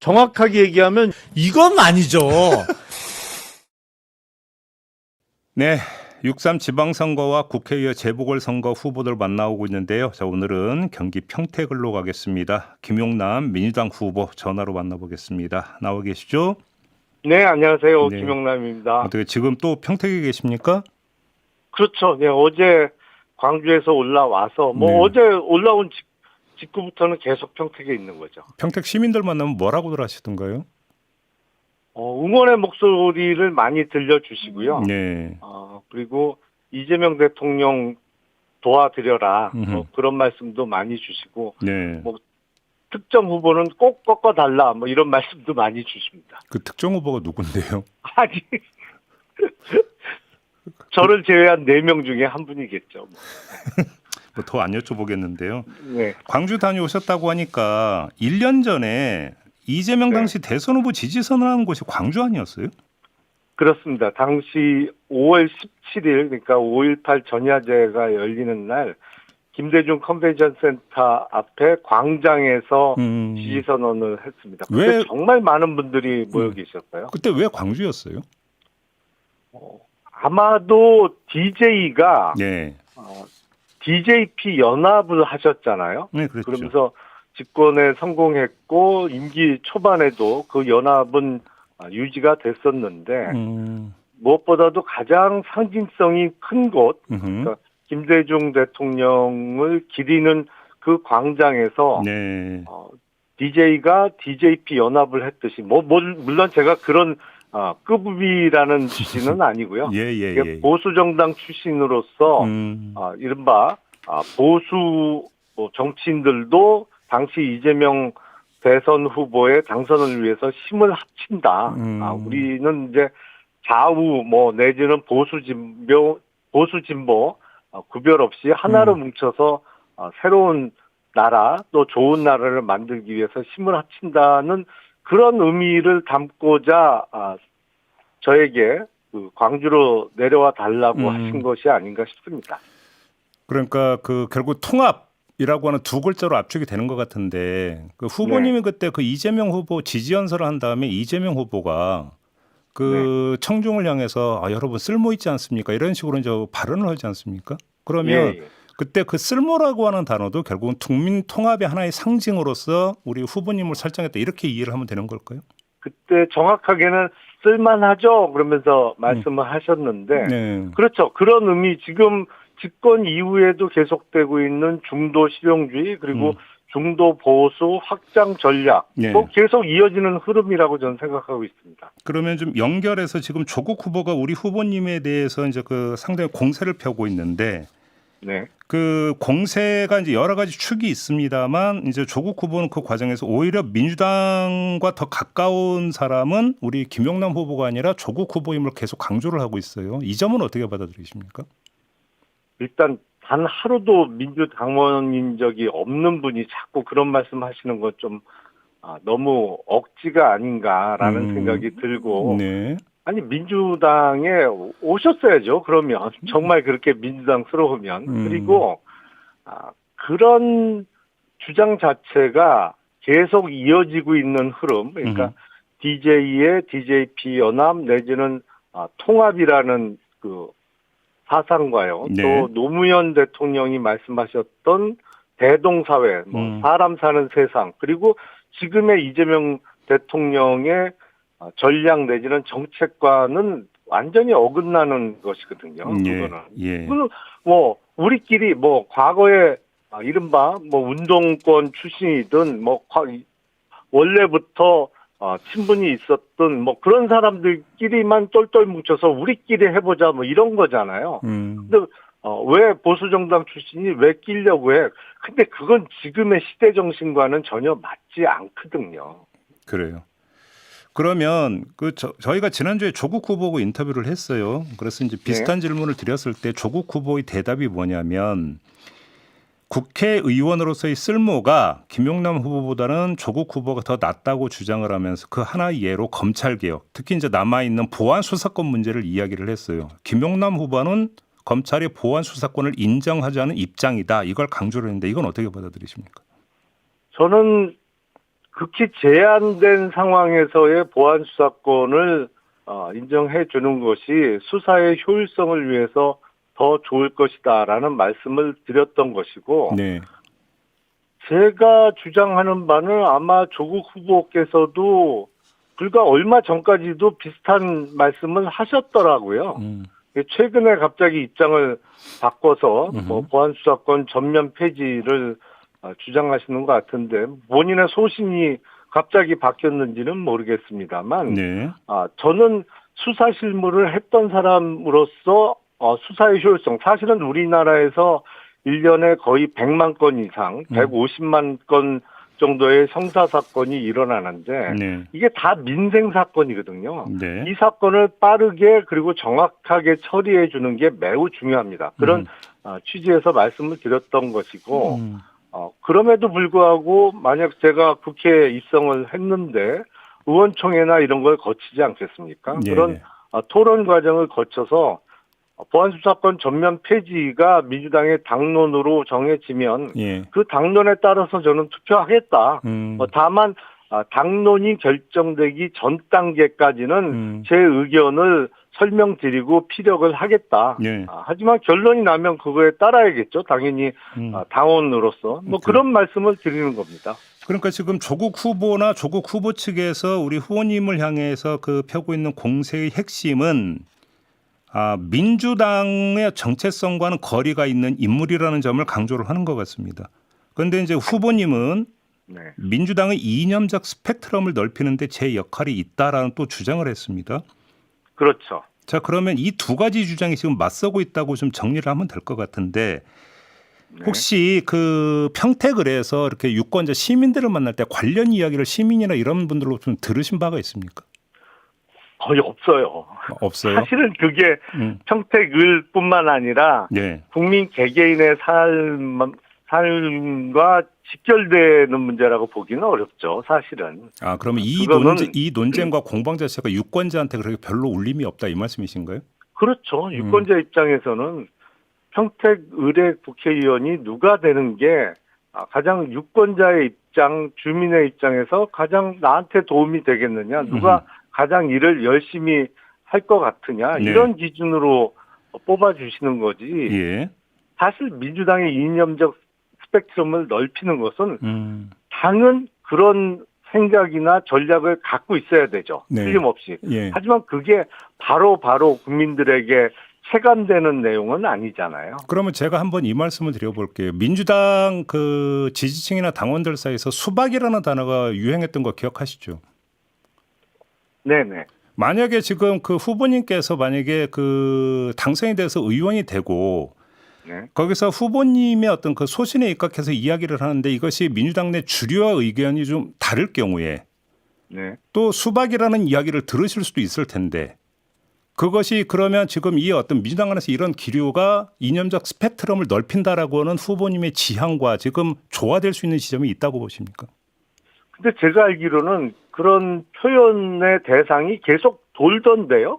정확하게 얘기하면 이건 아니죠. 네, 6.3 지방선거와 국회의원 재보궐선거 후보들 만나오고 있는데요. 자, 오늘은 경기 평택을로 가겠습니다. 김용남 민주당 후보 전화로 만나보겠습니다. 나와 계시죠? 네, 안녕하세요. 네. 김용남입니다. 어떻게 지금 또 평택에 계십니까? 그렇죠. 네, 어제 광주에서 올라와서 네. 어제 올라온 직후부터는 계속 평택에 있는 거죠. 평택 시민들 만나면 뭐라고들 하시던가요? 응원의 목소리를 많이 들려주시고요. 네. 그리고 이재명 대통령 도와드려라 그런 말씀도 많이 주시고 네. 특정 후보는 꼭 꺾어달라 이런 말씀도 많이 주십니다. 그 특정 후보가 누군데요? 아니 저를 제외한 4명 중에 한 분이겠죠. 뭐 더 안 여쭤보겠는데요. 네. 광주 다녀오셨다고 하니까 1년 전에 이재명 네. 당시 대선 후보 지지 선언한 곳이 광주 아니었어요? 그렇습니다. 당시 5월 17일, 그러니까 5.18 전야제가 열리는 날, 김대중 컨벤션 센터 앞에 광장에서 지지선언을 했습니다. 그때 왜? 정말 많은 분들이 모여 계셨어요. 그때 왜 광주였어요? 아마도 DJ가 네. DJP 연합을 하셨잖아요. 네, 그렇죠. 그러면서 집권에 성공했고 임기 초반에도 그 연합은 유지가 됐었는데 무엇보다도 가장 상징성이 큰 곳, 그러니까 김대중 대통령을 기리는 그 광장에서 네. DJ가 DJP 연합을 했듯이 물론 제가 그런 급이라는 취지는 아니고요. 예. 보수 정당 출신으로서 이른바 보수 정치인들도 당시 이재명 대선 후보의 당선을 위해서 힘을 합친다. 우리는 이제 좌우 내지는 보수 진보 구별 없이 하나로 뭉쳐서 새로운 나라 또 좋은 나라를 만들기 위해서 힘을 합친다는 그런 의미를 담고자 저에게 그 광주로 내려와 달라고 하신 것이 아닌가 싶습니다. 그러니까 그 결국 통합이라고 하는 두 글자로 압축이 되는 것 같은데 그 후보님이 그때 그 이재명 후보 지지 연설을 한 다음에 이재명 후보가 그 청중을 향해서 여러분 쓸모 있지 않습니까? 이런 식으로 이제 발언을 하지 않습니까? 그러면 그때 그 쓸모라고 하는 단어도 결국은 국민 통합의 하나의 상징으로서 우리 후보님을 설정했다 이렇게 이해를 하면 되는 걸까요? 그때 정확하게는 쓸만하죠 그러면서 말씀을 하셨는데 그렇죠. 그런 의미 지금 집권 이후에도 계속되고 있는 중도 실용주의 그리고 중도 보수 확장 전략 계속 이어지는 흐름이라고 저는 생각하고 있습니다. 그러면 좀 연결해서 지금 조국 후보가 우리 후보님에 대해서 이제 그 상당히 공세를 펴고 있는데 그 공세가 이제 여러 가지 축이 있습니다만 이제 조국 후보는 그 과정에서 오히려 민주당과 더 가까운 사람은 우리 김용남 후보가 아니라 조국 후보임을 계속 강조를 하고 있어요. 이 점은 어떻게 받아들이십니까? 일단 단 하루도 민주당원인 적이 없는 분이 자꾸 그런 말씀하시는 건 좀 너무 억지가 아닌가라는 생각이 들고 아니 민주당에 오셨어야죠. 그러면 정말 그렇게 민주당스러우면 그리고 그런 주장 자체가 계속 이어지고 있는 흐름 그러니까 DJ의 DJP 연합 내지는 통합이라는 그 사상과요. 또 노무현 대통령이 말씀하셨던 대동사회, 사람 사는 세상, 그리고 지금의 이재명 대통령의 전략 내지는 정책과는 완전히 어긋나는 것이거든요. 그거는. 우리끼리 과거에 이른바 운동권 출신이든 원래부터 친분이 있었던 그런 사람들끼리만 똘똘 뭉쳐서 우리끼리 해보자 이런 거잖아요. 근데 왜 보수정당 출신이 왜 끼려고 해? 근데 그건 지금의 시대 정신과는 전혀 맞지 않거든요. 그래요. 그러면 저희가 지난주에 조국 후보하고 인터뷰를 했어요. 그래서 이제 비슷한 질문을 드렸을 때 조국 후보의 대답이 뭐냐면 국회의원으로서의 쓸모가 김용남 후보보다는 조국 후보가 더 낫다고 주장을 하면서 그 하나의 예로 검찰개혁, 특히 이제 남아있는 보안 수사권 문제를 이야기를 했어요. 김용남 후보는 검찰의 보안 수사권을 인정하지 않은 입장이다. 이걸 강조를 했는데 이건 어떻게 받아들이십니까? 저는 극히 제한된 상황에서의 보안 수사권을 인정해 주는 것이 수사의 효율성을 위해서 더 좋을 것이다라는 말씀을 드렸던 것이고 네. 제가 주장하는 바는 아마 조국 후보께서도 불과 얼마 전까지도 비슷한 말씀을 하셨더라고요. 최근에 갑자기 입장을 바꿔서 뭐 보안 수사권 전면 폐지를 주장하시는 것 같은데 본인의 소신이 갑자기 바뀌었는지는 모르겠습니다만 네. 저는 수사 실무를 했던 사람으로서 수사의 효율성 사실은 우리나라에서 1년에 거의 100만 건 이상 150만 건 정도의 형사 사건이 일어나는데 네. 이게 다 민생 사건이거든요. 네. 이 사건을 빠르게 그리고 정확하게 처리해 주는 게 매우 중요합니다. 그런 취지에서 말씀을 드렸던 것이고 그럼에도 불구하고 만약 제가 국회에 입성을 했는데 의원총회나 이런 걸 거치지 않겠습니까? 네. 그런 토론 과정을 거쳐서 보안수사권 전면 폐지가 민주당의 당론으로 정해지면 예. 그 당론에 따라서 저는 투표하겠다. 다만 당론이 결정되기 전 단계까지는 제 의견을 설명드리고 피력을 하겠다. 예. 하지만 결론이 나면 그거에 따라야겠죠. 당연히 당원으로서 그런 말씀을 드리는 겁니다. 그러니까 지금 조국 후보나 조국 후보 측에서 우리 후보님을 향해서 그 펴고 있는 공세의 핵심은 민주당의 정체성과는 거리가 있는 인물이라는 점을 강조를 하는 것 같습니다. 그런데 이제 후보님은 네. 민주당의 이념적 스펙트럼을 넓히는데 제 역할이 있다라는 또 주장을 했습니다. 그렇죠. 자, 그러면 이 두 가지 주장이 지금 맞서고 있다고 좀 정리를 하면 될 것 같은데 혹시 그 평택을에서 이렇게 유권자 시민들을 만날 때 관련 이야기를 시민이나 이런 분들로 좀 들으신 바가 있습니까? 거의 없어요. 없어요? 사실은 그게 평택을뿐만 아니라 네. 국민 개개인의 삶과 직결되는 문제라고 보기는 어렵죠. 사실은. 그러면 이 논쟁과 공방 자체가 유권자한테 그렇게 별로 울림이 없다 이 말씀이신가요? 그렇죠. 유권자 입장에서는 평택을의 국회의원이 누가 되는 게 가장 유권자의 입장, 주민의 입장에서 가장 나한테 도움이 되겠느냐, 누가 가장 일을 열심히 할 것 같으냐, 네. 이런 기준으로 뽑아주시는 거지. 예. 사실 민주당의 이념적 스펙트럼을 넓히는 것은 당은 그런 생각이나 전략을 갖고 있어야 되죠. 네. 틀림없이. 예. 하지만 그게 바로 국민들에게 체감되는 내용은 아니잖아요. 그러면 제가 한번 이 말씀을 드려볼게요. 민주당 그 지지층이나 당원들 사이에서 수박이라는 단어가 유행했던 거 기억하시죠? 네네. 만약에 지금 그 후보님께서 만약에 그 당선이 돼서 의원이 되고 네. 거기서 후보님의 어떤 그 소신에 입각해서 이야기를 하는데 이것이 민주당 내 주류와 의견이 좀 다를 경우에 네. 또 수박이라는 이야기를 들으실 수도 있을 텐데 그것이 그러면 지금 이 어떤 민주당 안에서 이런 기류가 이념적 스펙트럼을 넓힌다라고 하는 후보님의 지향과 지금 조화될 수 있는 지점이 있다고 보십니까? 근데 제가 알기로는 그런 표현의 대상이 계속 돌던데요?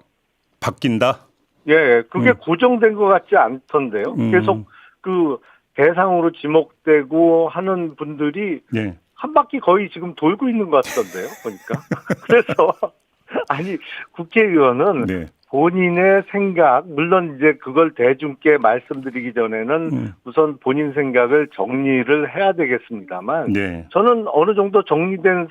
바뀐다? 예, 그게 고정된 것 같지 않던데요? 계속 그 대상으로 지목되고 하는 분들이 네. 한 바퀴 거의 지금 돌고 있는 것 같던데요, 보니까. 그래서, 아니, 국회의원은 네. 본인의 생각, 물론 이제 그걸 대중께 말씀드리기 전에는 우선 본인 생각을 정리를 해야 되겠습니다만, 네. 저는 어느 정도 정리된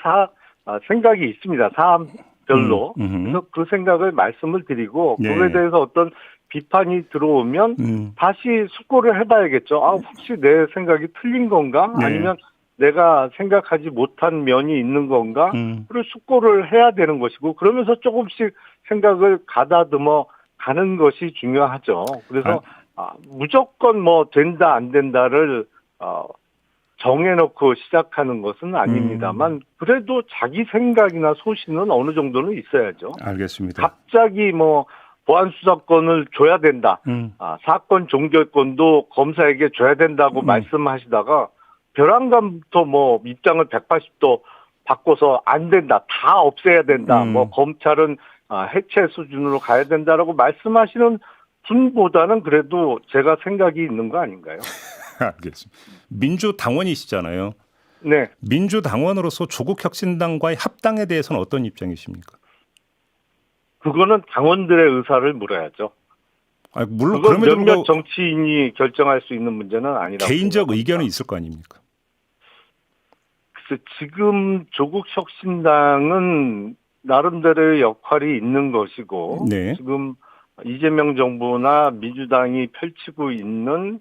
생각이 있습니다. 사안별로. 그래서 그 생각을 말씀을 드리고, 네. 그거에 대해서 어떤 비판이 들어오면 다시 숙고를 해봐야겠죠. 혹시 내 생각이 틀린 건가? 네. 아니면 내가 생각하지 못한 면이 있는 건가? 그걸 숙고를 해야 되는 것이고 그러면서 조금씩 생각을 가다듬어 가는 것이 중요하죠. 그래서 무조건 뭐 된다 안 된다를 정해놓고 시작하는 것은 아닙니다만 그래도 자기 생각이나 소신은 어느 정도는 있어야죠. 알겠습니다. 갑자기 뭐 보안수사권을 줘야 된다. 사건 종결권도 검사에게 줘야 된다고 말씀하시다가 벼랑간부터 뭐 입장을 180도 바꿔서 안 된다. 다 없애야 된다. 뭐 검찰은 해체 수준으로 가야 된다라고 말씀하시는 분보다는 그래도 제가 생각이 있는 거 아닌가요? 알겠습니다. 민주당원이시잖아요. 네. 민주당원으로서 조국혁신당과의 합당에 대해서는 어떤 입장이십니까? 그거는 당원들의 의사를 물어야죠. 물론 그건 그럼에도 몇몇 불구하고 정치인이 결정할 수 있는 문제는 아니라고 개인적 생각합니다. 의견은 있을 거 아닙니까? 글쎄, 지금 조국 혁신당은 나름대로의 역할이 있는 것이고 네. 지금 이재명 정부나 민주당이 펼치고 있는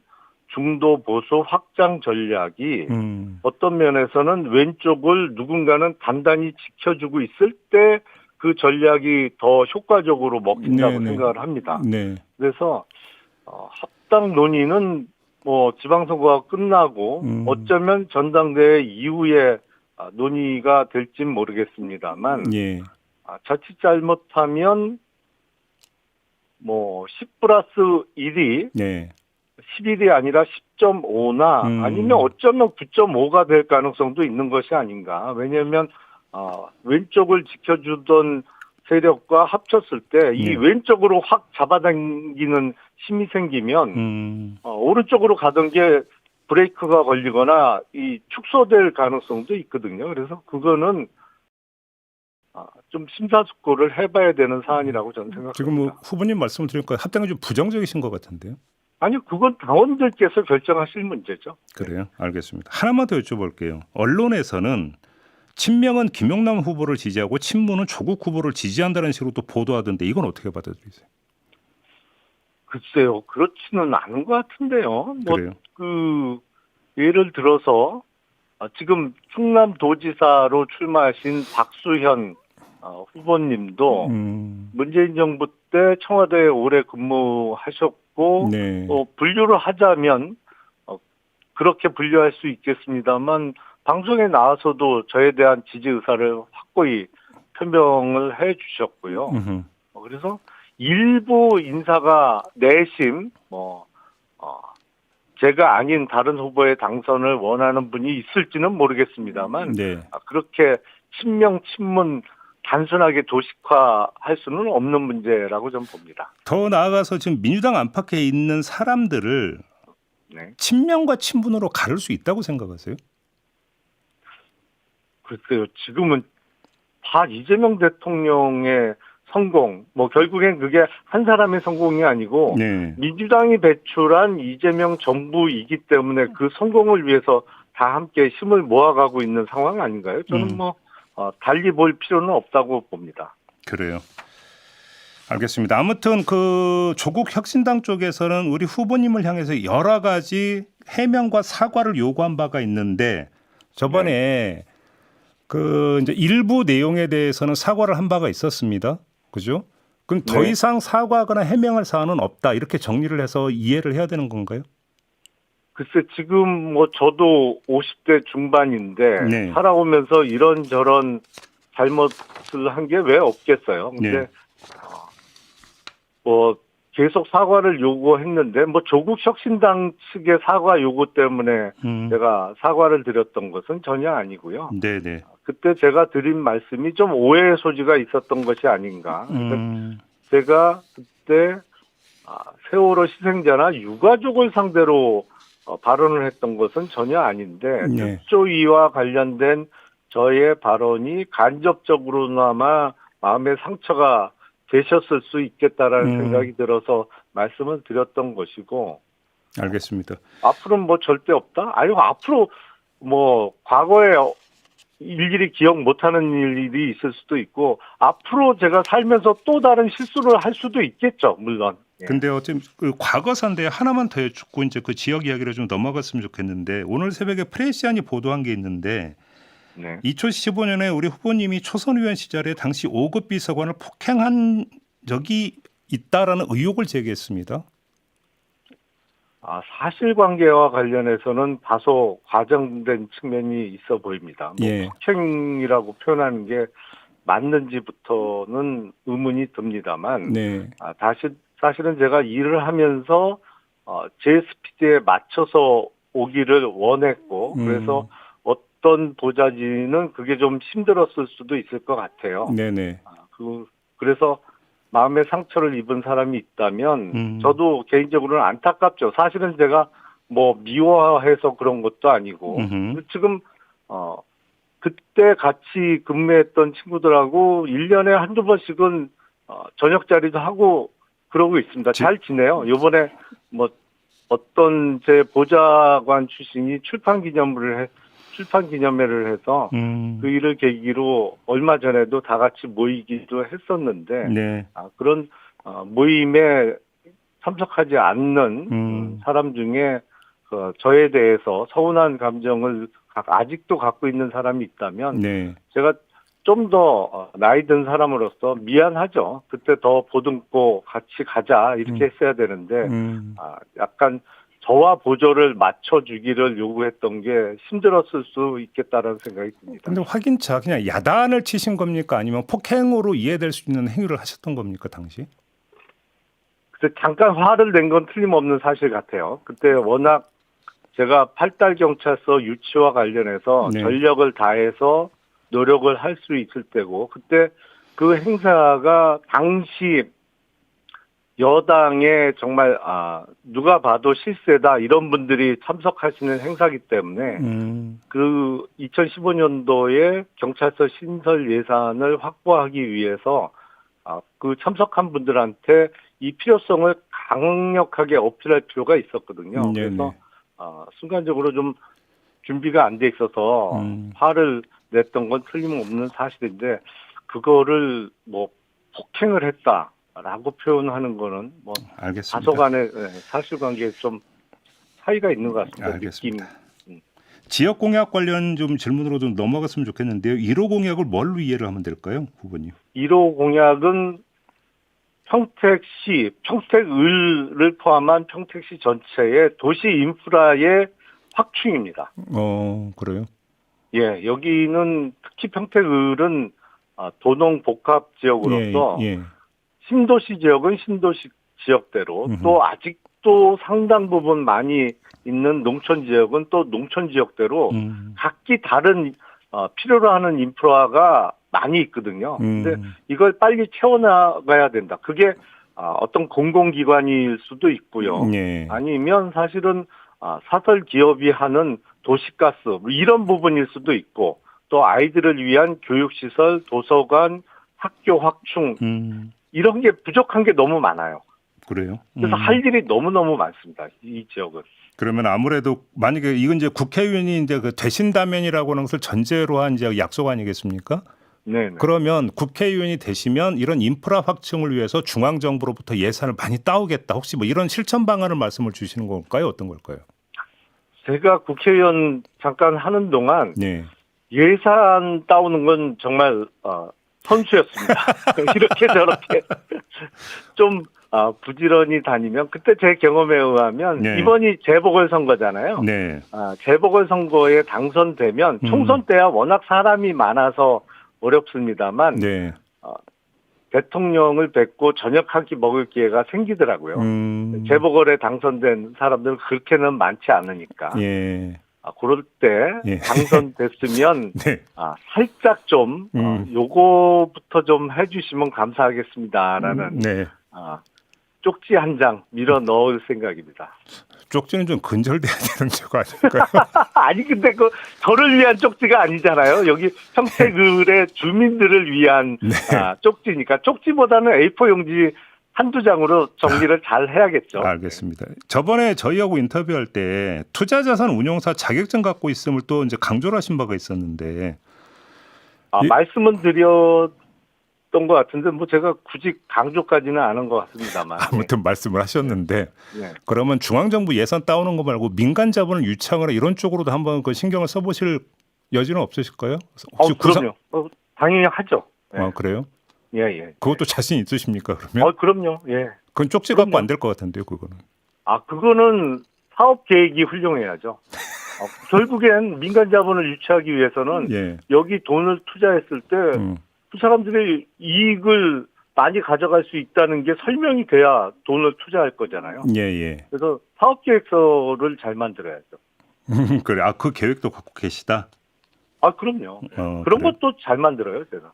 중도 보수 확장 전략이 어떤 면에서는 왼쪽을 누군가는 단단히 지켜주고 있을 때 그 전략이 더 효과적으로 먹힌다고 네네. 생각을 합니다. 네. 그래서 합당 논의는 뭐 지방선거가 끝나고 어쩌면 전당대회 이후에 논의가 될진 모르겠습니다만 예. 자칫 잘못하면 뭐 10 플러스 1이 네. 11이 아니라 10.5나 아니면 어쩌면 9.5가 될 가능성도 있는 것이 아닌가. 왜냐하면 왼쪽을 지켜주던 세력과 합쳤을 때 이 네. 왼쪽으로 확 잡아당기는 힘이 생기면 오른쪽으로 가던 게 브레이크가 걸리거나 이 축소될 가능성도 있거든요. 그래서 그거는 좀 심사숙고를 해봐야 되는 사안이라고 저는 생각합니다. 지금 뭐 후보님 말씀을 들으니까 합당이 좀 부정적이신 것 같은데요. 아니, 그건 당원들께서 결정하실 문제죠. 그래요? 알겠습니다. 하나만 더 여쭤볼게요. 언론에서는 친명은 김용남 후보를 지지하고 친문은 조국 후보를 지지한다는 식으로 또 보도하던데 이건 어떻게 받아들이세요? 글쎄요, 그렇지는 않은 것 같은데요. 그래요? 예를 들어서 지금 충남도지사로 출마하신 박수현 후보님도 문재인 정부 때 청와대에 오래 근무하셨고 네. 분류를 하자면 그렇게 분류할 수 있겠습니다만 방송에 나와서도 저에 대한 지지 의사를 확고히 표명을 해 주셨고요. 그래서 일부 인사가 내심 제가 아닌 다른 후보의 당선을 원하는 분이 있을지는 모르겠습니다만 네. 그렇게 친명 친문 단순하게 도식화할 수는 없는 문제라고 저는 봅니다. 더 나아가서 지금 민주당 안팎에 있는 사람들을 네. 친명과 친분으로 가를 수 있다고 생각하세요? 글쎄요. 지금은 다 이재명 대통령의 성공, 결국엔 그게 한 사람의 성공이 아니고 네. 민주당이 배출한 이재명 정부이기 때문에 그 성공을 위해서 다 함께 힘을 모아가고 있는 상황 아닌가요? 저는 달리 볼 필요는 없다고 봅니다. 그래요. 알겠습니다. 아무튼 그 조국 혁신당 쪽에서는 우리 후보님을 향해서 여러 가지 해명과 사과를 요구한 바가 있는데 저번에 그 이제 일부 내용에 대해서는 사과를 한 바가 있었습니다. 그죠? 그럼 더 이상 사과하거나 해명할 사안은 없다. 이렇게 정리를 해서 이해를 해야 되는 건가요? 글쎄, 지금 저도 50대 중반인데 살아오면서 이런저런 잘못을 한 게 왜 없겠어요. 근데 계속 사과를 요구했는데 조국 혁신당 측의 사과 요구 때문에 제가 사과를 드렸던 것은 전혀 아니고요. 네네. 그때 제가 드린 말씀이 좀 오해의 소지가 있었던 것이 아닌가. 그러니까 제가 그때 세월호 희생자나 유가족을 상대로 발언을 했던 것은 전혀 아닌데 특조위와 관련된 저의 발언이 간접적으로나마 마음의 상처가 되셨을 수 있겠다라는 생각이 들어서 말씀을 드렸던 것이고. 알겠습니다. 앞으로는 절대 없다? 아니요, 앞으로 과거에 일일이 기억 못하는 일이 있을 수도 있고 앞으로 제가 살면서 또 다른 실수를 할 수도 있겠죠, 물론. 근데 어쨌든 그 과거사인데 하나만 더 여쭙고 이제 그 지역 이야기를 좀 넘어갔으면 좋겠는데 오늘 새벽에 프레시안이 보도한 게 있는데 2015년에 우리 후보님이 초선 의원 시절에 당시 5급 비서관을 폭행한 적이 있다라는 의혹을 제기했습니다. 사실관계와 관련해서는 다소 과장된 측면이 있어 보입니다. 폭행이라고 표현하는 게 맞는지부터는 의문이 듭니다만 사실은 제가 일을 하면서 제 스피드에 맞춰서 오기를 원했고 그래서 어떤 보좌진은 그게 좀 힘들었을 수도 있을 것 같아요. 그래서 마음의 상처를 입은 사람이 있다면 저도 개인적으로는 안타깝죠. 사실은 제가 미워해서 그런 것도 아니고 지금 그때 같이 근무했던 친구들하고 1년에 한두 번씩은 저녁 자리도 하고 그러고 있습니다. 잘 지내요. 요번에 뭐 어떤 제 보좌관 출신이 출판 기념회를 해서 그 일을 계기로 얼마 전에도 다 같이 모이기도 했었는데 네. 그런 모임에 참석하지 않는 사람 중에 저에 대해서 서운한 감정을 아직도 갖고 있는 사람이 있다면 네. 제가 좀 더 나이 든 사람으로서 미안하죠. 그때 더 보듬고 같이 가자 이렇게 했어야 되는데 약간 저와 보조를 맞춰주기를 요구했던 게 힘들었을 수 있겠다라는 생각이 듭니다. 근데 확인차 그냥 야단을 치신 겁니까? 아니면 폭행으로 이해될 수 있는 행위를 하셨던 겁니까? 당시? 그때 잠깐 화를 낸 건 틀림없는 사실 같아요. 그때 워낙 제가 팔달경찰서 유치와 관련해서 네. 전력을 다해서 노력을 할 수 있을 때고 그때 그 행사가 당시 여당에 정말 누가 봐도 실세다 이런 분들이 참석하시는 행사기 때문에 그 2015년도에 경찰서 신설 예산을 확보하기 위해서 그 참석한 분들한테 이 필요성을 강력하게 어필할 필요가 있었거든요. 그래서 순간적으로 좀 준비가 안 돼 있어서 화를 냈던 건 틀림없는 사실인데 그거를 뭐 폭행을 했다라고 표현하는 거는 뭐 알겠습니다. 다소간의 사실관계에 좀 차이가 있는 것 같습니다. 알겠습니다. 느낌. 지역 공약 관련 좀 질문으로 좀 넘어갔으면 좋겠는데요. 1호 공약을 뭘로 이해를 하면 될까요, 후보님? 1호 공약은 평택시, 평택을을 포함한 평택시 전체의 도시 인프라의 확충입니다. 그래요? 예, 여기는 특히 평택을은 도농 복합 지역으로서 신도시 지역은 신도시 지역대로 또 아직도 상당 부분 많이 있는 농촌 지역은 또 농촌 지역대로 각기 다른 필요로 하는 인프라가 많이 있거든요. 근데 이걸 빨리 채워나가야 된다. 그게 어떤 공공기관일 수도 있고요. 아니면 사실은 사설 기업이 하는 도시가스 뭐 이런 부분일 수도 있고 또 아이들을 위한 교육시설, 도서관, 학교 확충 이런 게 부족한 게 너무 많아요. 그래요? 그래서 할 일이 너무너무 많습니다. 이 지역은. 그러면 아무래도 만약에 이건 이제 국회의원이 이제 그 되신다면이라고 하는 것을 전제로 한 이제 약속 아니겠습니까? 네. 그러면 국회의원이 되시면 이런 인프라 확충을 위해서 중앙정부로부터 예산을 많이 따오겠다. 혹시 뭐 이런 실천 방안을 말씀을 주시는 걸까요? 어떤 걸까요? 제가 국회의원 잠깐 하는 동안 예산 따오는 건 정말 선수였습니다. 이렇게 저렇게 좀 부지런히 다니면 그때 제 경험에 의하면 이번이 재보궐선거잖아요. 재보궐선거에 당선되면 총선 때야 워낙 사람이 많아서 어렵습니다만 대통령을 뵙고 저녁 한 끼 먹을 기회가 생기더라고요. 재보궐에 당선된 사람들은 그렇게는 많지 않으니까. 그럴 때 당선됐으면 살짝 좀 요거부터 좀 해주시면 감사하겠습니다라는 쪽지 한 장 밀어 넣을 생각입니다. 쪽지는 좀 근절돼야 되는 거 아닐까요? 아니 근데 그 저를 위한 쪽지가 아니잖아요. 여기 평택을의 주민들을 위한 쪽지니까 쪽지보다는 A4 용지 한두 장으로 정리를 잘 해야겠죠. 알겠습니다. 저번에 저희하고 인터뷰할 때 투자자산 운용사 자격증 갖고 있음을 또 이제 강조를 하신 바가 있었는데 말씀은 드렸던 것 같은데 뭐 제가 굳이 강조까지는 안 한 것 같습니다만 아무튼 말씀을 하셨는데 그러면 중앙정부 예산 따오는 거 말고 민간 자본을 유치하거나 이런 쪽으로도 한번 그 신경을 써보실 여지는 없으실까요? 혹시 그럼요. 당연히 하죠. 그래요? 예. 그것도 자신 있으십니까 그러면? 그럼요. 예. 그건 쪽지 갖고 안 될 것 같은데요, 그거는. 그거는 사업 계획이 훌륭해야죠. 결국엔 민간 자본을 유치하기 위해서는 여기 돈을 투자했을 때 그 사람들이 이익을 많이 가져갈 수 있다는 게 설명이 돼야 돈을 투자할 거잖아요. 그래서 사업 계획서를 잘 만들어야죠. 그래, 그 계획도 갖고 계시다. 그럼요. 그런 것도 잘 만들어요, 제가.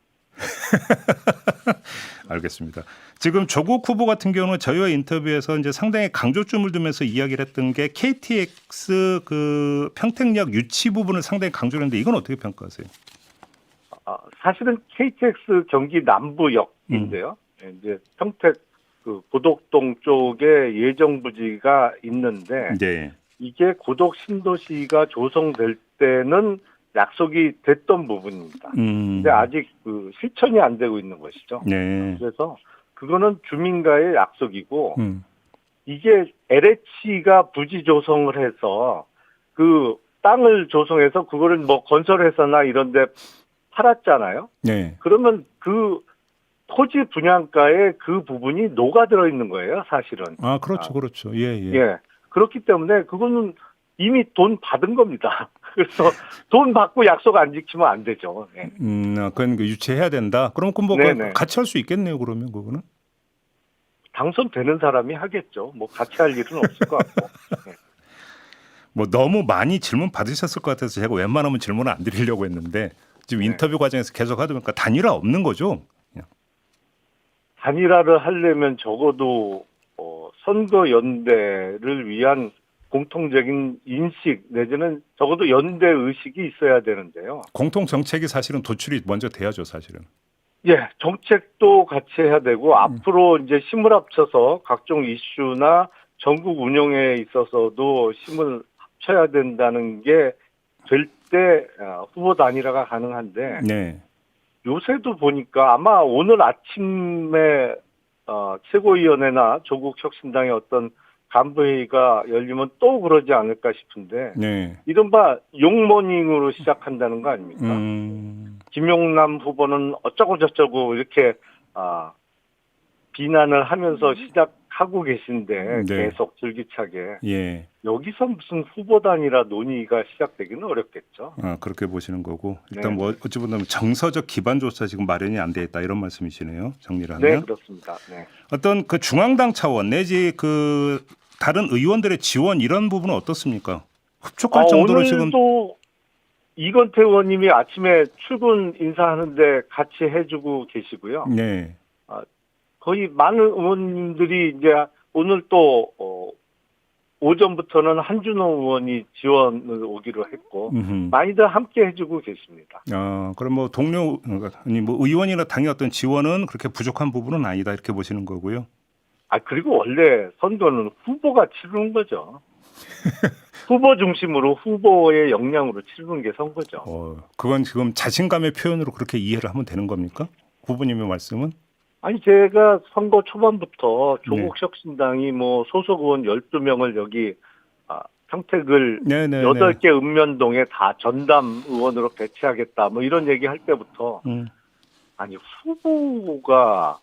알겠습니다. 지금 조국 후보 같은 경우는 저희와 인터뷰에서 이제 상당히 강조점을 두면서 이야기를 했던 게 KTX 그 평택역 유치 부분을 상당히 강조를 했는데 이건 어떻게 평가하세요? 사실은 KTX 경기 남부역인데요. 이제 평택 그 고덕동 쪽에 예정 부지가 있는데 네. 이게 고덕 신도시가 조성될 때는 약속이 됐던 부분입니다. 근데 아직 그 실천이 안 되고 있는 것이죠. 네. 그래서 그거는 주민과의 약속이고 이게 LH가 부지 조성을 해서 그 땅을 조성해서 그거를 뭐 건설회사나 이런 데 팔았잖아요. 네. 그러면 그 토지 분양가에 그 부분이 녹아들어 있는 거예요, 사실은. 그렇죠. 그렇죠. 예. 예. 그렇기 때문에 그거는 이미 돈 받은 겁니다. 그래서 돈 받고 약속 안 지키면 안 되죠. 네. 그건 유치해야 된다. 그럼 뭐 같이 할 수 있겠네요. 그러면 그거는 당선되는 사람이 하겠죠. 뭐 같이 할 일은 없을 것 같고. 네. 뭐 너무 많이 질문 받으셨을 것 같아서 제가 웬만하면 질문을 안 드리려고 했는데 지금 인터뷰 과정에서 계속 하다 보니까 단일화 없는 거죠? 단일화를 하려면 적어도 선거 연대를 위한 공통적인 인식 내지는 적어도 연대 의식이 있어야 되는데요. 공통 정책이 사실은 도출이 먼저 돼야죠, 사실은. 예, 정책도 같이 해야 되고 앞으로 이제 힘을 합쳐서 각종 이슈나 전국 운영에 있어서도 힘을 합쳐야 된다는 게 될 때 후보 단일화가 가능한데 네. 요새도 보니까 아마 오늘 아침에 최고위원회나 조국 혁신당의 어떤 간부회의가 열리면 또 그러지 않을까 싶은데 네. 이른바 용모닝으로 시작한다는 거 아닙니까? 김용남 후보는 어쩌고 저쩌고 이렇게 비난을 하면서 시작하고 계신데 계속 줄기차게 여기서 무슨 후보 단일화 논의가 시작되기는 어렵겠죠. 그렇게 보시는 거고 일단 뭐 어찌 보면 정서적 기반조차 지금 마련이 안 돼 있다 이런 말씀이시네요. 정리를 하면. 네, 그렇습니다. 네. 어떤 그 중앙당 차원 내지 그 다른 의원들의 지원 이런 부분은 어떻습니까? 흡족할 정도로 지금 오늘도 이건태 의원님이 아침에 출근 인사하는데 같이 해주고 계시고요. 네. 거의 많은 의원님들이 이제 오늘 또 오전부터는 한준호 의원이 지원을 오기로 했고 많이들 함께 해주고 계십니다. 그럼 뭐 동료 아니 뭐 의원이나 당의 어떤 지원은 그렇게 부족한 부분은 아니다 이렇게 보시는 거고요. 그리고 원래 선거는 후보가 치르는 거죠. 후보 중심으로 후보의 역량으로 치르는 게 선거죠. 그건 지금 자신감의 표현으로 그렇게 이해를 하면 되는 겁니까? 후보님의 말씀은? 아니 제가 선거 초반부터 조국 혁신당이 뭐 소속 의원 12명을 여기 평택을 8개 읍면동에 다 전담 의원으로 배치하겠다 뭐 이런 얘기 할 때부터 아니 후보가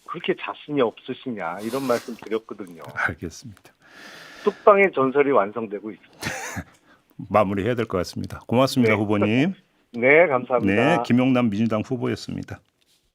그렇게 자신이 없으시냐 이런 말씀 드렸거든요. 알겠습니다. 뚝방의 전설이 완성되고 있습니다. 마무리해야 될 것 같습니다. 고맙습니다. 후보님. 네, 감사합니다. 네, 김용남 민주당 후보였습니다.